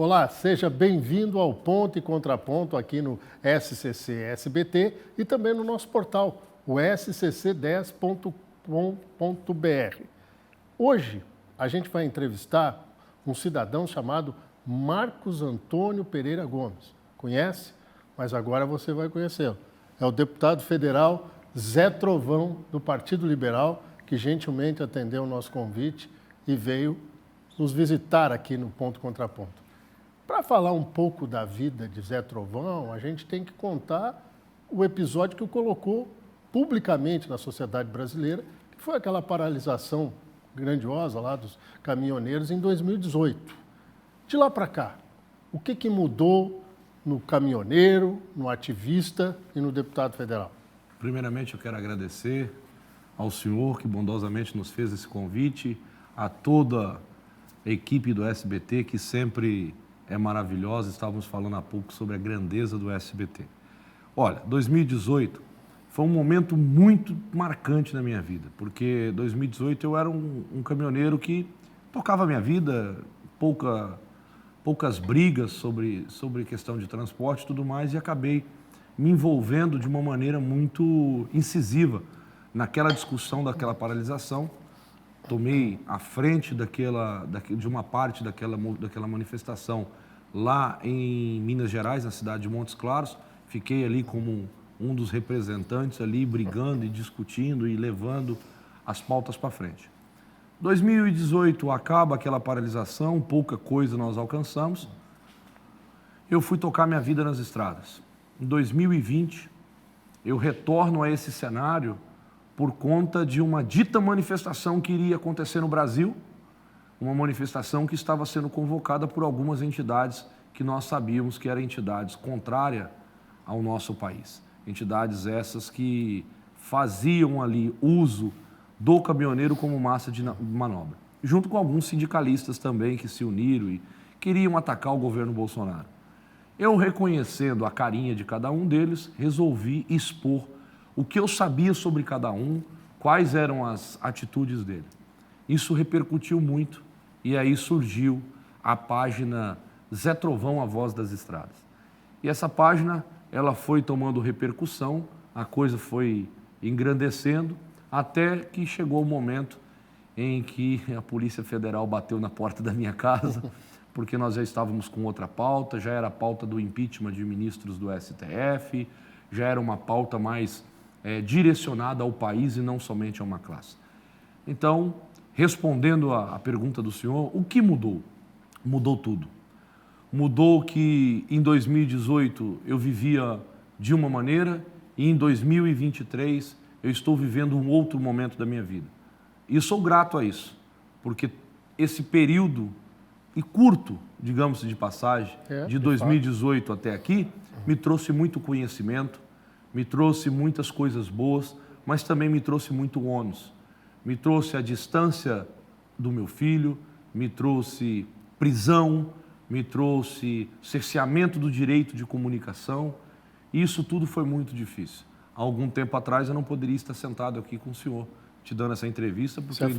Olá, seja bem-vindo ao Ponto e Contraponto aqui no SCC SBT e também no nosso portal, o scc10.com.br. Hoje a gente vai entrevistar um cidadão chamado Marcos Antônio Pereira Gomes. Conhece? Mas agora você vai conhecê-lo. É o deputado federal Zé Trovão, do Partido Liberal, que gentilmente atendeu o nosso convite e veio nos visitar aqui no Ponto e Contraponto. Para falar um pouco da vida de Zé Trovão, a gente tem que contar o episódio que o colocou publicamente na sociedade brasileira, que foi aquela paralisação grandiosa lá dos caminhoneiros em 2018. De lá para cá, o que mudou no caminhoneiro, no ativista e no deputado federal? Primeiramente, eu quero agradecer ao senhor que bondosamente nos fez esse convite, a toda a equipe do SBT, que sempre é maravilhosa. Estávamos falando há pouco sobre a grandeza do SBT. Olha, 2018 foi um momento muito marcante na minha vida, porque 2018 eu era um caminhoneiro que tocava a minha vida, poucas brigas sobre questão de transporte e tudo mais, e acabei me envolvendo de uma maneira muito incisiva naquela discussão daquela paralisação. Tomei a frente de uma parte daquela manifestação lá em Minas Gerais, na cidade de Montes Claros. Fiquei ali como um dos representantes ali, brigando e discutindo e levando as pautas para frente. 2018 acaba aquela paralisação, pouca coisa nós alcançamos. Eu fui tocar minha vida nas estradas. Em 2020, eu retorno a esse cenário por conta de uma dita manifestação que iria acontecer no Brasil, uma manifestação que estava sendo convocada por algumas entidades que nós sabíamos que eram entidades contrárias ao nosso país. Entidades essas que faziam ali uso do caminhoneiro como massa de manobra, junto com alguns sindicalistas também que se uniram e queriam atacar o governo Bolsonaro. Eu, reconhecendo a carinha de cada um deles, resolvi expor o que eu sabia sobre cada um, quais eram as atitudes dele. Isso repercutiu muito e aí surgiu a página Zé Trovão, a Voz das Estradas. E essa página, ela foi tomando repercussão, a coisa foi engrandecendo, até que chegou o momento em que a Polícia Federal bateu na porta da minha casa, porque nós já estávamos com outra pauta, já era a pauta do impeachment de ministros do STF, já era uma pauta mais direcionada ao país e não somente a uma classe. Então, respondendo à pergunta do senhor, o que mudou? Mudou tudo. Mudou que em 2018 eu vivia de uma maneira e em 2023 eu estou vivendo um outro momento da minha vida. E sou grato a isso, porque esse período, e curto, digamos de passagem, de 2018 até aqui, me trouxe muito conhecimento, me trouxe muitas coisas boas, mas também me trouxe muito ônus. Me trouxe a distância do meu filho, me trouxe prisão, me trouxe cerceamento do direito de comunicação, e isso tudo foi muito difícil. Há algum tempo atrás eu não poderia estar sentado aqui com o senhor, te dando essa entrevista, porque eu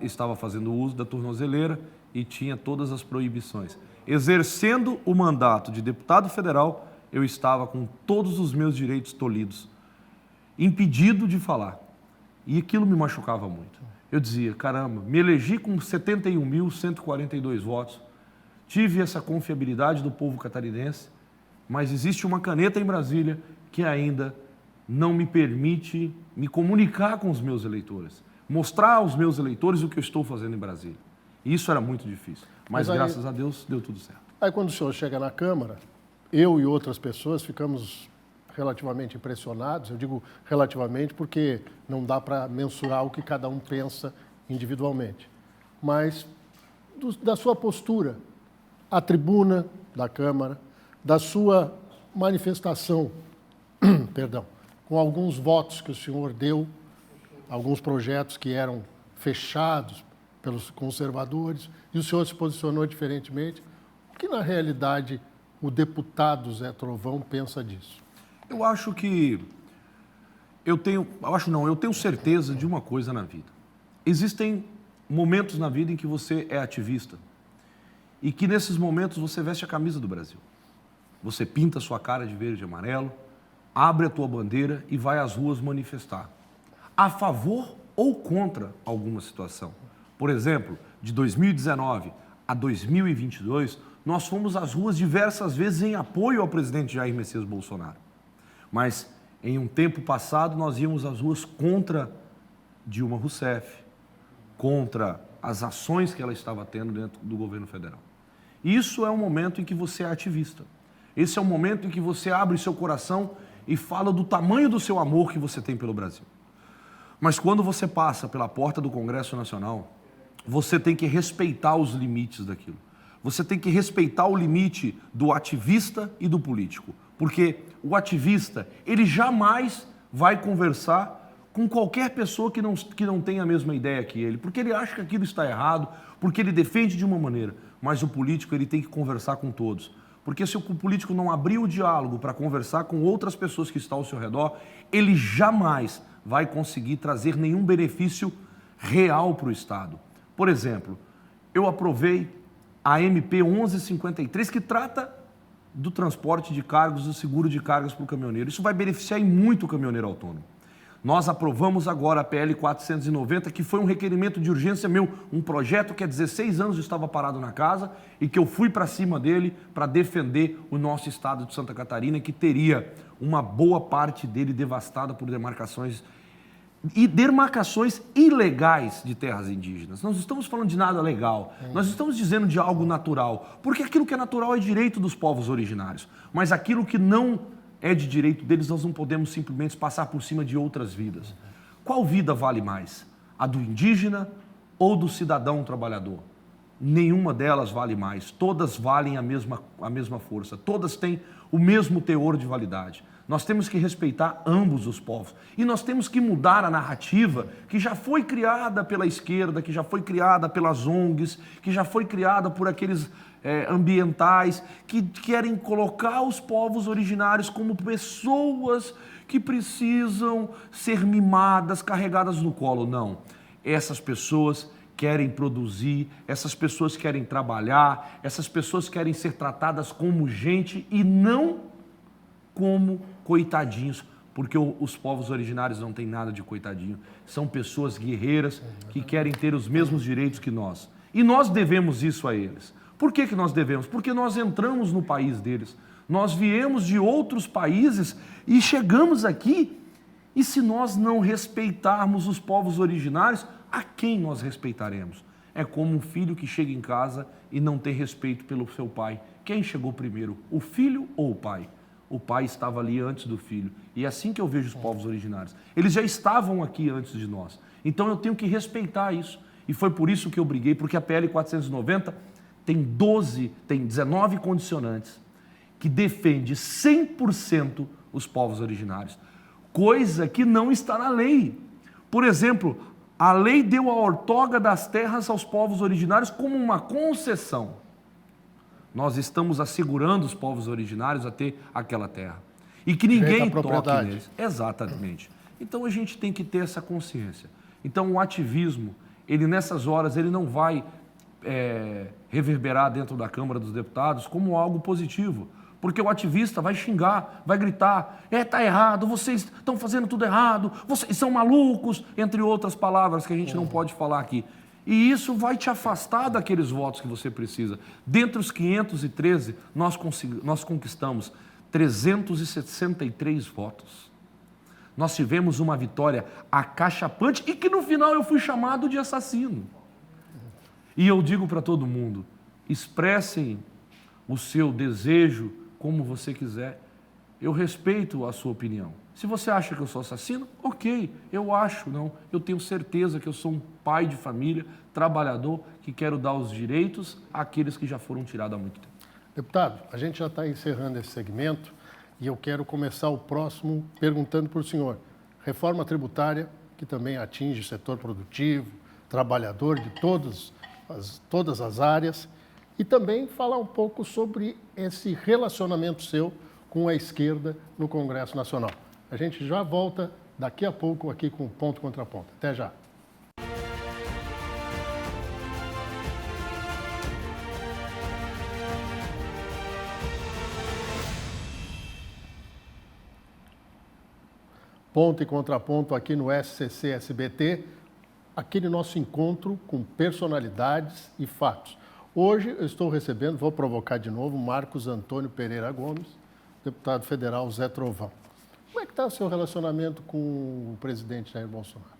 estava fazendo uso da tornozeleira e tinha todas as proibições. Exercendo o mandato de deputado federal, eu estava com todos os meus direitos tolhidos, impedido de falar. E aquilo me machucava muito. Eu dizia, caramba, me elegi com 71.142 votos, tive essa confiabilidade do povo catarinense, mas existe uma caneta em Brasília que ainda não me permite me comunicar com os meus eleitores, mostrar aos meus eleitores o que eu estou fazendo em Brasília. E isso era muito difícil, mas aí, graças a Deus, deu tudo certo. Aí quando o senhor chega na Câmara, eu e outras pessoas ficamos relativamente impressionados. Eu digo relativamente porque não dá para mensurar o que cada um pensa individualmente. Mas da sua postura, a tribuna da Câmara, da sua manifestação, perdão, com alguns votos que o senhor deu, alguns projetos que eram fechados pelos conservadores, e o senhor se posicionou diferentemente. O que, na realidade, o deputado Zé Trovão pensa disso? Eu acho que... Eu tenho certeza de uma coisa na vida. Existem momentos na vida em que você é ativista. e que nesses momentos você veste a camisa do Brasil. Você pinta a sua cara de verde e amarelo, abre a tua bandeira e vai às ruas manifestar. A favor ou contra alguma situação. Por exemplo, de 2019 a 2022, nós fomos às ruas diversas vezes em apoio ao presidente Jair Messias Bolsonaro. Mas, em um tempo passado, nós íamos às ruas contra Dilma Rousseff, contra as ações que ela estava tendo dentro do governo federal. Isso é um momento em que você é ativista. Esse é o momento em que você abre seu coração e fala do tamanho do seu amor que você tem pelo Brasil. Mas quando você passa pela porta do Congresso Nacional, você tem que respeitar os limites daquilo. Você tem que respeitar o limite do ativista e do político. Porque o ativista, ele jamais vai conversar com qualquer pessoa que não tenha a mesma ideia que ele. Porque ele acha que aquilo está errado, porque ele defende de uma maneira. Mas o político, ele tem que conversar com todos. Porque se o político não abrir o diálogo para conversar com outras pessoas que estão ao seu redor, ele jamais vai conseguir trazer nenhum benefício real para o Estado. Por exemplo, eu aprovei a MP 1153, que trata do transporte de cargos, do seguro de cargas para o caminhoneiro. Isso vai beneficiar em muito o caminhoneiro autônomo. Nós aprovamos agora a PL 490, que foi um requerimento de urgência meu, um projeto que há 16 anos estava parado na casa e que eu fui para cima dele para defender o nosso estado de Santa Catarina, que teria uma boa parte dele devastada por demarcações ilegais de terras indígenas. Nós não estamos falando de nada legal, nós estamos dizendo de algo natural, porque aquilo que é natural é direito dos povos originários, mas aquilo que não é de direito deles, nós não podemos simplesmente passar por cima de outras vidas. Qual vida vale mais? A do indígena ou do cidadão trabalhador? Nenhuma delas vale mais, todas valem a mesma força, todas têm o mesmo teor de validade. Nós temos que respeitar ambos os povos e nós temos que mudar a narrativa que já foi criada pela esquerda, que já foi criada pelas ONGs, que já foi criada por aqueles ambientais que querem colocar os povos originários como pessoas que precisam ser mimadas, carregadas no colo. Não, essas pessoas querem produzir, essas pessoas querem trabalhar, essas pessoas querem ser tratadas como gente e não como coitadinhos, porque os povos originários não têm nada de coitadinho, são pessoas guerreiras que querem ter os mesmos direitos que nós. E nós devemos isso a eles. Por que nós devemos? Porque nós entramos no país deles, nós viemos de outros países e chegamos aqui, e se nós não respeitarmos os povos originários, a quem nós respeitaremos? É como um filho que chega em casa e não tem respeito pelo seu pai. Quem chegou primeiro, o filho ou o pai? O pai estava ali antes do filho. E é assim que eu vejo os povos originários. Eles já estavam aqui antes de nós. Então eu tenho que respeitar isso. E foi por isso que eu briguei, porque a PL 490 tem 19 condicionantes que defende 100% os povos originários. Coisa que não está na lei. Por exemplo, a lei deu a outorga das terras aos povos originários como uma concessão. Nós estamos assegurando os povos originários a ter aquela terra. E que ninguém toque neles. Exatamente. Então a gente tem que ter essa consciência. Então o ativismo, ele nessas horas, ele não vai reverberar dentro da Câmara dos Deputados como algo positivo. Porque o ativista vai xingar, vai gritar, tá errado, vocês estão fazendo tudo errado, vocês são malucos, entre outras palavras que a gente não pode falar aqui. E isso vai te afastar daqueles votos que você precisa. Dentre os 513, nós conquistamos 363 votos. Nós tivemos uma vitória acachapante e que no final eu fui chamado de assassino. E eu digo para todo mundo, expressem o seu desejo como você quiser. Eu respeito a sua opinião. Se você acha que eu sou assassino, ok, eu acho, não. Eu tenho certeza que eu sou um pai de família, trabalhador, que quero dar os direitos àqueles que já foram tirados há muito tempo. Deputado, a gente já está encerrando esse segmento e eu quero começar o próximo perguntando para o senhor. Reforma tributária, que também atinge o setor produtivo, trabalhador de todas as áreas, e também falar um pouco sobre esse relacionamento seu com a esquerda no Congresso Nacional. A gente já volta daqui a pouco aqui com Ponto Contra Ponto. Até já. ponto e contraponto aqui no SCC SBT, aquele nosso encontro com personalidades e fatos. Hoje eu estou recebendo, vou provocar de novo, Marcos Antônio Pereira Gomes, deputado federal Zé Trovão. Como é que está o seu relacionamento com o presidente Jair Bolsonaro?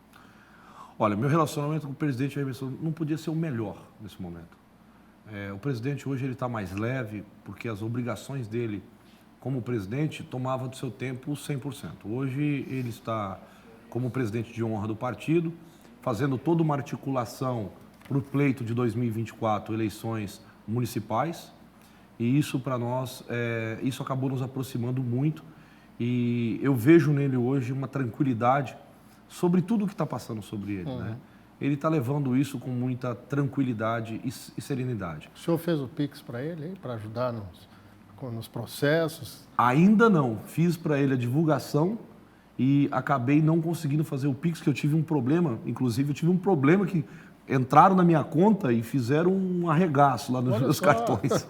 Olha, meu relacionamento com o presidente Jair Bolsonaro não podia ser o melhor nesse momento. O presidente hoje ele está mais leve, porque as obrigações dele como presidente tomavam do seu tempo 100%. Hoje ele está como presidente de honra do partido, fazendo toda uma articulação para o pleito de 2024, eleições municipais, e isso para nós, isso acabou nos aproximando muito, e eu vejo nele hoje uma tranquilidade sobre tudo o que está passando sobre ele, né? Ele está levando isso com muita tranquilidade e serenidade. O senhor fez o Pix para ele, para ajudar nos processos? Ainda não, fiz para ele a divulgação, e acabei não conseguindo fazer o Pix, que eu tive um problema, inclusive eu tive um problema que entraram na minha conta e fizeram um arregaço lá nos meus cartões.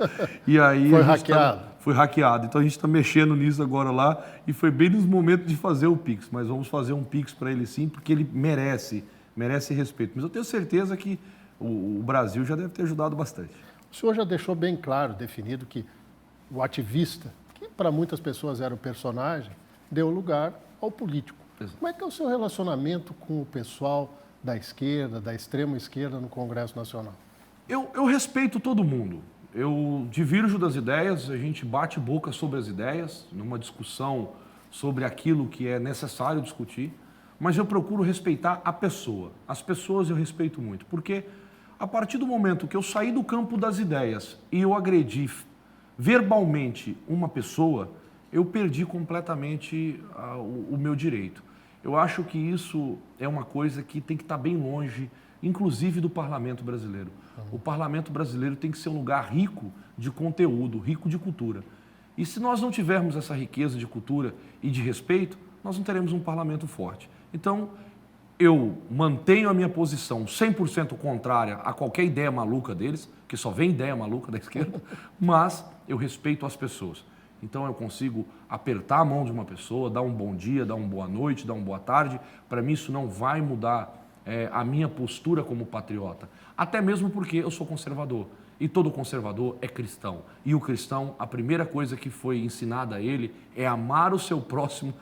E aí foi hackeado? Foi hackeado, então a gente está mexendo nisso agora lá, e foi bem nos momentos de fazer o Pix, mas vamos fazer um Pix para ele sim, porque ele merece respeito. Mas eu tenho certeza que o Brasil já deve ter ajudado bastante. O senhor já deixou bem claro, definido, que o ativista, que para muitas pessoas era o personagem, deu lugar ao político. Exato. Como é que é o seu relacionamento com o pessoal da esquerda, da extrema esquerda no Congresso Nacional? Eu respeito todo mundo. Eu divirjo das ideias, a gente bate boca sobre as ideias, numa discussão sobre aquilo que é necessário discutir, mas eu procuro respeitar a pessoa. As pessoas eu respeito muito, porque a partir do momento que eu saí do campo das ideias e eu agredi verbalmente uma pessoa, eu perdi completamente o meu direito. Eu acho que isso é uma coisa que tem que estar bem longe, inclusive do parlamento brasileiro. O parlamento brasileiro tem que ser um lugar rico de conteúdo, rico de cultura. E se nós não tivermos essa riqueza de cultura e de respeito, nós não teremos um parlamento forte. Então, eu mantenho a minha posição 100% contrária a qualquer ideia maluca deles, que só vem ideia maluca da esquerda, mas eu respeito as pessoas. Então eu consigo apertar a mão de uma pessoa, dar um bom dia, dar uma boa noite, dar uma boa tarde. Para mim isso não vai mudar a minha postura como patriota. Até mesmo porque eu sou conservador. E todo conservador é cristão. E o cristão, a primeira coisa que foi ensinada a ele é amar o seu próximo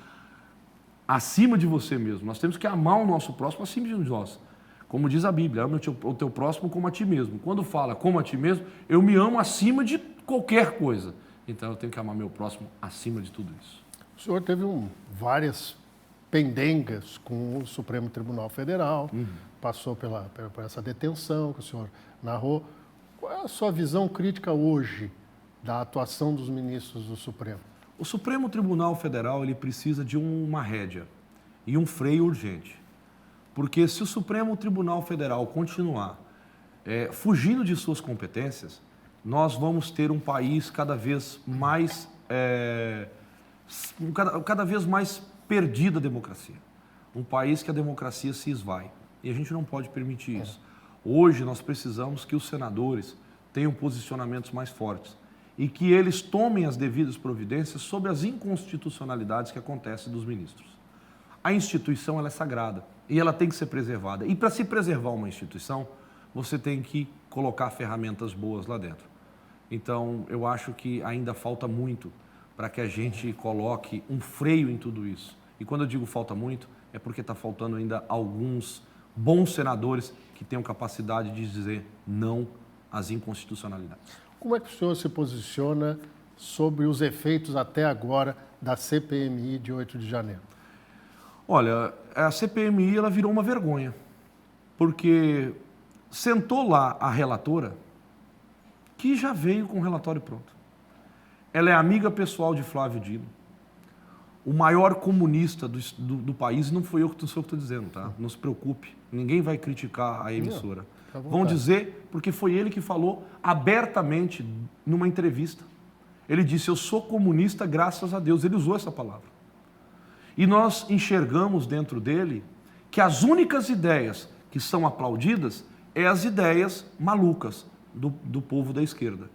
acima de você mesmo. Nós temos que amar o nosso próximo acima de nós. Como diz a Bíblia, ama o teu próximo como a ti mesmo. Quando fala como a ti mesmo, eu me amo acima de qualquer coisa. Então eu tenho que amar meu próximo acima de tudo isso. O senhor teve várias pendengas com o Supremo Tribunal Federal, passou por essa detenção que o senhor narrou. Qual é a sua visão crítica hoje da atuação dos ministros do Supremo? O Supremo Tribunal Federal ele precisa de uma rédea e um freio urgente. Porque se o Supremo Tribunal Federal continuar fugindo de suas competências, nós vamos ter um país cada vez mais perdido a democracia. Um país que a democracia se esvai. E a gente não pode permitir isso. Hoje nós precisamos que os senadores tenham posicionamentos mais fortes e que eles tomem as devidas providências sobre as inconstitucionalidades que acontecem dos ministros. A instituição ela é sagrada e ela tem que ser preservada. E para se preservar uma instituição, você tem que colocar ferramentas boas lá dentro. Então, eu acho que ainda falta muito para que a gente coloque um freio em tudo isso. E quando eu digo falta muito, é porque está faltando ainda alguns bons senadores que tenham capacidade de dizer não às inconstitucionalidades. Como é que o senhor se posiciona sobre os efeitos até agora da CPMI de 8 de janeiro? Olha, a CPMI ela virou uma vergonha, porque sentou lá a relatora, que já veio com o relatório pronto. Ela é amiga pessoal de Flávio Dino, o maior comunista do país, não foi eu que estou dizendo, tá? Não se preocupe, ninguém vai criticar a emissora. Vão dizer, porque foi ele que falou abertamente numa entrevista. Ele disse, eu sou comunista graças a Deus, ele usou essa palavra. E nós enxergamos dentro dele que as únicas ideias que são aplaudidas é as ideias malucas do povo da esquerda.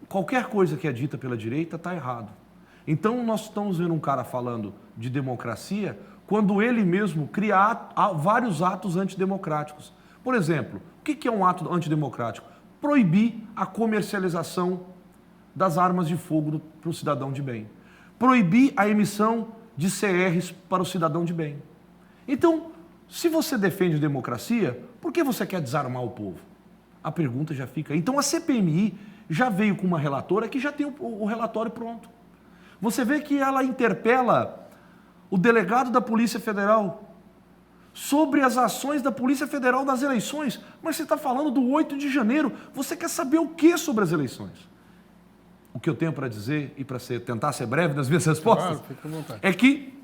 Qualquer coisa que é dita pela direita está errado. Então, nós estamos vendo um cara falando de democracia quando ele mesmo cria vários atos antidemocráticos. Por exemplo, o que é um ato antidemocrático? Proibir a comercialização das armas de fogo para o cidadão de bem. Proibir a emissão de CRs para o cidadão de bem. Então, se você defende democracia, por que você quer desarmar o povo? A pergunta já fica. Então, a CPMI já veio com uma relatora que já tem o relatório pronto. Você vê que ela interpela o delegado da Polícia Federal sobre as ações da Polícia Federal nas eleições. Mas você está falando do 8 de janeiro. Você quer saber o que sobre as eleições? O que eu tenho para dizer, e para tentar ser breve nas minhas respostas, Claro, fica à vontade. é que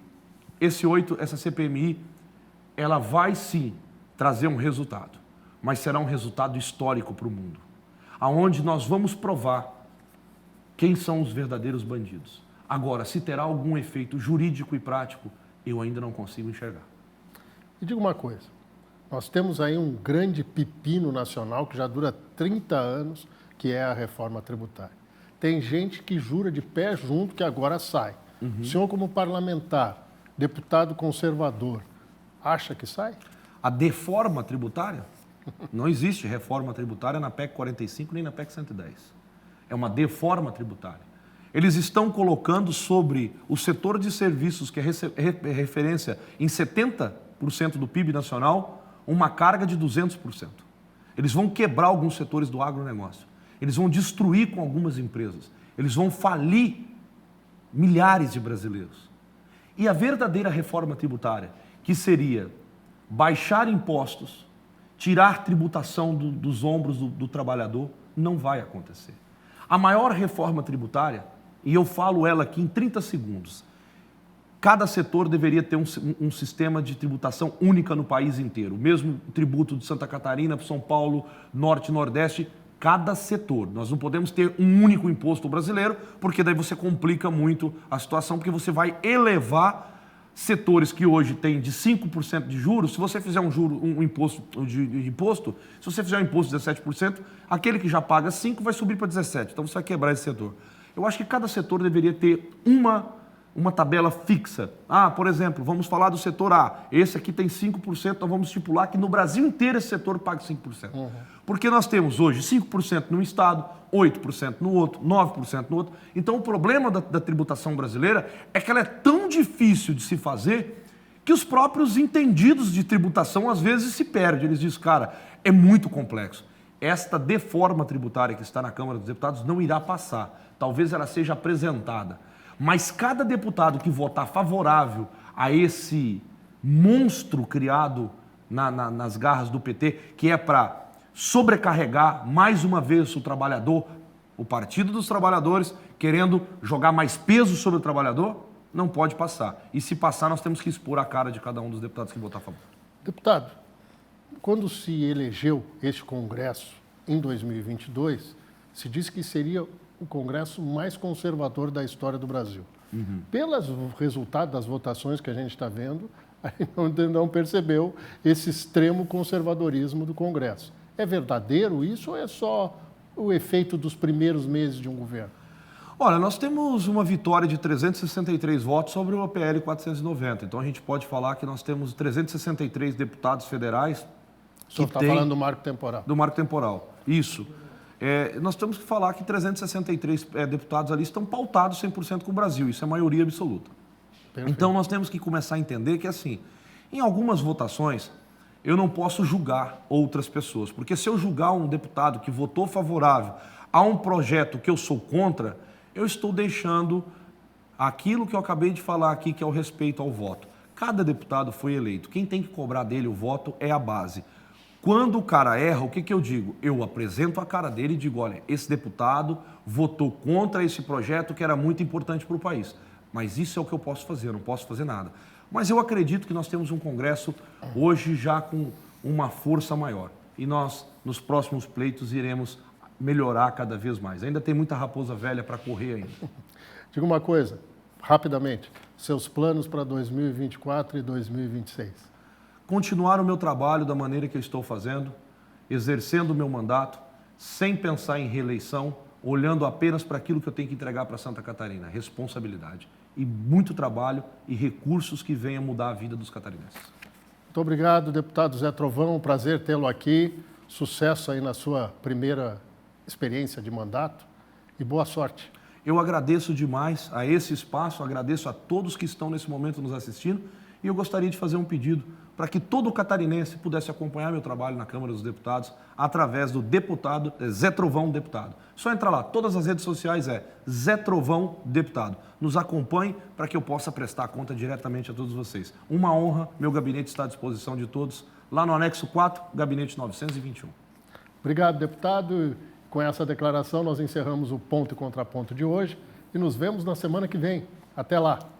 essa CPMI, ela vai sim trazer um resultado, mas será um resultado histórico para o mundo, aonde nós vamos provar quem são os verdadeiros bandidos. Agora, se terá algum efeito jurídico e prático, eu ainda não consigo enxergar. E diga uma coisa, nós temos aí um grande pepino nacional que já dura 30 anos, que é a reforma tributária. Tem gente que jura de pé junto que agora sai. O senhor, como parlamentar, deputado conservador, acha que sai? A deforma tributária? Não existe reforma tributária na PEC 45 nem na PEC 110. É uma deforma tributária. Eles estão colocando sobre o setor de serviços, que é referência em 70% do PIB nacional, uma carga de 200%. Eles vão quebrar alguns setores do agronegócio. Eles vão destruir com algumas empresas. Eles vão falir milhares de brasileiros. E a verdadeira reforma tributária, que seria baixar impostos, tirar tributação dos ombros do trabalhador, não vai acontecer. A maior reforma tributária, e eu falo ela aqui em 30 segundos, cada setor deveria ter um sistema de tributação única no país inteiro. O mesmo tributo de Santa Catarina, São Paulo, Norte e Nordeste, cada setor. Nós não podemos ter um único imposto brasileiro, porque daí você complica muito a situação, porque você vai elevar setores que hoje têm de 5% de juros. Se você fizer um imposto, se você fizer um imposto de 17%, aquele que já paga 5% vai subir para 17%. Então você vai quebrar esse setor. Eu acho que cada setor deveria ter uma tabela fixa. Por exemplo, vamos falar do setor A. Esse aqui tem 5%, então vamos estipular que no Brasil inteiro esse setor pague 5%. Porque nós temos hoje 5% num estado, 8% no outro, 9% no outro. Então o problema da tributação brasileira é que ela é tão difícil de se fazer que os próprios entendidos de tributação às vezes se perdem. Eles dizem, cara, é muito complexo. Esta deforma tributária que está na Câmara dos Deputados não irá passar. Talvez ela seja apresentada. Mas cada deputado que votar favorável a esse monstro criado nas garras do PT, que é para sobrecarregar mais uma vez o trabalhador, o Partido dos Trabalhadores, querendo jogar mais peso sobre o trabalhador, não pode passar. E se passar, nós temos que expor a cara de cada um dos deputados que votar a favor. Deputado, quando se elegeu este Congresso em 2022, se disse que seria o Congresso mais conservador da história do Brasil. Pelos resultados das votações que a gente está vendo, a gente não percebeu esse extremo conservadorismo do Congresso. É verdadeiro isso ou é só o efeito dos primeiros meses de um governo? Olha, nós temos uma vitória de 363 votos sobre o PL 490. Então a gente pode falar que nós temos 363 deputados federais. O senhor está falando do marco temporal? Do marco temporal, isso. Nós temos que falar que 363 deputados ali estão pautados 100% com o Brasil. Isso é maioria absoluta. Perfeito. Então nós temos que começar a entender que, assim, em algumas votações, eu não posso julgar outras pessoas. Porque se eu julgar um deputado que votou favorável a um projeto que eu sou contra, eu estou deixando aquilo que eu acabei de falar aqui, que é o respeito ao voto. Cada deputado foi eleito. Quem tem que cobrar dele o voto é a base. Quando o cara erra, o que eu digo? Eu apresento a cara dele e digo, olha, esse deputado votou contra esse projeto que era muito importante para o país. Mas isso é o que eu posso fazer, eu não posso fazer nada. Mas eu acredito que nós temos um Congresso hoje já com uma força maior. E nós, nos próximos pleitos, iremos melhorar cada vez mais. Ainda tem muita raposa velha para correr ainda. Diga uma coisa, rapidamente, seus planos para 2024 e 2026. Continuar o meu trabalho da maneira que eu estou fazendo, exercendo o meu mandato, sem pensar em reeleição, olhando apenas para aquilo que eu tenho que entregar para Santa Catarina. Responsabilidade e muito trabalho e recursos que venham mudar a vida dos catarinenses. Muito obrigado, deputado Zé Trovão. Um prazer tê-lo aqui. Sucesso aí na sua primeira experiência de mandato e boa sorte. Eu agradeço demais a esse espaço, agradeço a todos que estão nesse momento nos assistindo e eu gostaria de fazer um pedido para que todo catarinense pudesse acompanhar meu trabalho na Câmara dos Deputados através do deputado Zé Trovão Deputado. Só entrar lá, todas as redes sociais é Zé Trovão Deputado. Nos acompanhe para que eu possa prestar conta diretamente a todos vocês. Uma honra, meu gabinete está à disposição de todos, lá no anexo 4, gabinete 921. Obrigado, deputado. Com essa declaração, nós encerramos o Ponto e Contraponto de hoje e nos vemos na semana que vem. Até lá.